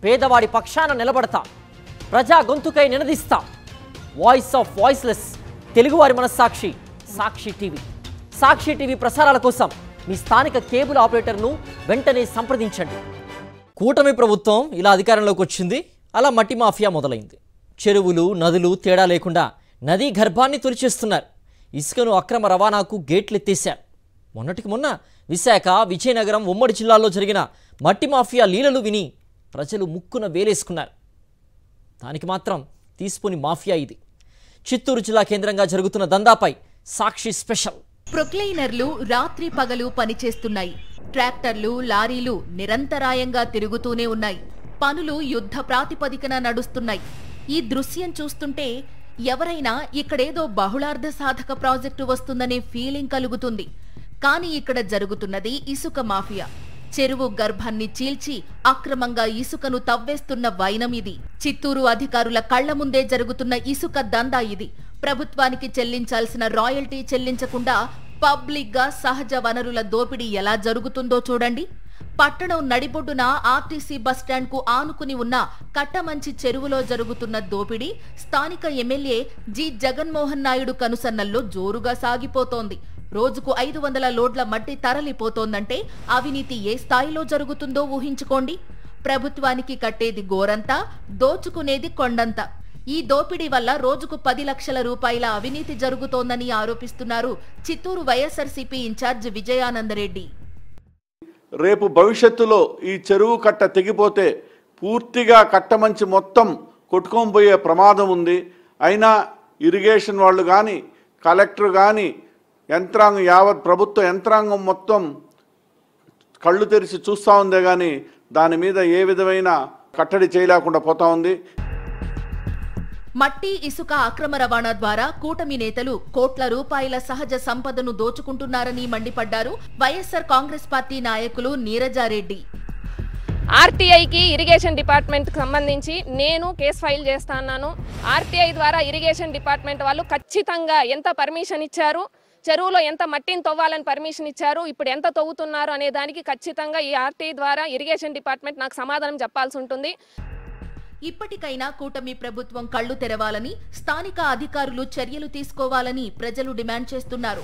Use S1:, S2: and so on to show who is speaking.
S1: పేదవాడి పక్షాన నిలబడతాం, ప్రజా గొంతుకై నినదిస్తాం. వాయిస్ ఆఫ్ వాయిస్లెస్, తెలుగువారి మనస్సాక్షి సాక్షి టీవీ. సాక్షి టీవీ ప్రసారాల కోసం మీ స్థానిక కేబుల్ ఆపరేటర్ను వెంటనే సంప్రదించండి. కూటమి ప్రభుత్వం ఇలా అధికారంలోకి వచ్చింది, అలా మట్టి మాఫియా మొదలైంది. చెరువులు, నదులు తేడా లేకుండా నదీ గర్భాన్ని తొలిచేస్తున్నారు. ఇసుకను అక్రమ రవాణాకు గేట్లెత్తేశారు. మొన్నటికి మొన్న విశాఖ, విజయనగరం ఉమ్మడి జిల్లాల్లో జరిగిన మట్టి మాఫియా లీలలు విని ప్రజలు ముక్కున వేలేసుకున్నారు. దానికి మాత్రం తీసిపోని మాఫియా ఇది. చిత్తూరు జిల్లా కేంద్రంగా జరుగుతున్న దందాపై సాక్షి స్పెషల్.
S2: ప్రొక్లైనర్లు రాత్రి పగలు పనిచేస్తున్నాయి. ట్రాక్టర్లు, లారీలు నిరంతరాయంగా తిరుగుతూనే ఉన్నాయి. పనులు యుద్ధ ప్రాతిపదికన నడుస్తున్నాయి. ఈ దృశ్యం చూస్తుంటే ఎవరైనా ఇక్కడేదో బహుళార్థ సాధక ప్రాజెక్టు వస్తుందనే ఫీలింగ్ కలుగుతుంది. కానీ ఇక్కడ జరుగుతున్నది ఇసుక మాఫియా. చెరువు గర్భాన్ని చీల్చి అక్రమంగా ఇసుకను తవ్వేస్తున్న వైనం ఇది. చిత్తూరు అధికారుల కళ్ల ముందే జరుగుతున్న ఇసుక దందా ఇది. ప్రభుత్వానికి చెల్లించాల్సిన రాయల్టీ చెల్లించకుండా పబ్లిక్ గా సహజ వనరుల దోపిడీ ఎలా జరుగుతుందో చూడండి. పట్టణం నడిబొడ్డున ఆర్టీసీ బస్టాండ్ కు ఆనుకుని ఉన్న కట్టమంచి చెరువులో జరుగుతున్న దోపిడీ స్థానిక ఎమ్మెల్యే జి జగన్మోహన్ నాయుడు కనుసన్నల్లో జోరుగా సాగిపోతోంది. రోజుకు 500 లోడ్ల మట్టి తరలిపోతోందంటే అవినీతి ఏ స్థాయిలో జరుగుతుందో ఊహించుకోండి. ప్రభుత్వానికి కట్టేది గోరంతా, దోచుకునేది కొండంతా. ఈ దోపిడీ వల్ల రోజుకు 10 లక్షల రూపాయల అవినీతి జరుగుతోందని ఆరోపిస్తున్నారు చిత్తూరు వైఎస్ఆర్సీపీ ఇన్ఛార్జ్ విజయానందరెడ్డి.
S3: రేపు భవిష్యత్తులో ఈ చెరువు కట్ట తెగిపోతే పూర్తిగా కట్టమంచి మొత్తం కొట్టుకొని ప్రమాదం ఉంది. అయినా ఇరిగేషన్ వాళ్ళు కానీ, కలెక్టర్ కానీ, యంత్రాంగం, యావత్ ప్రభుత్వ యంత్రాంగం మొత్తం కళ్ళు తెరిచి చూస్తూ ఉందే కానీ దాని మీద ఏ విధమైన కట్టడి చేయలేకుండా పోతా ఉంది.
S2: మట్టి, ఇసుక అక్రమ రవాణా ద్వారా కూటమి నేతలు కోట్ల రూపాయల సహజ సంపదను దోచుకుంటున్నారని మండిపడ్డారు వైఎస్ఆర్ కాంగ్రెస్ పార్టీ నాయకులు నీరజారెడ్డి.
S4: ఆర్టీఐకి ఇరిగేషన్ డిపార్ట్మెంట్కి సంబంధించి నేను కేసు ఫైల్ చేస్తాను. ఆర్టీఐ ద్వారా ఇరిగేషన్ డిపార్ట్మెంట్ వాళ్ళు ఖచ్చితంగా ఎంత పర్మిషన్ ఇచ్చారు, చెరువులో ఎంత మట్టిని తవ్వాలని పర్మిషన్ ఇచ్చారు, ఇప్పుడు ఎంత తవ్వుతున్నారు అనే దానికి ఖచ్చితంగా ఈ ఆర్టీఐ ద్వారా ఇరిగేషన్ డిపార్ట్మెంట్ నాకు సమాధానం చెప్పాల్సి ఉంటుంది.
S2: ఇప్పటికైనా కూటమి ప్రభుత్వం కళ్లు తెరవాలని, స్థానిక అధికారులు చర్యలు తీసుకోవాలని ప్రజలు డిమాండ్ చేస్తున్నారు.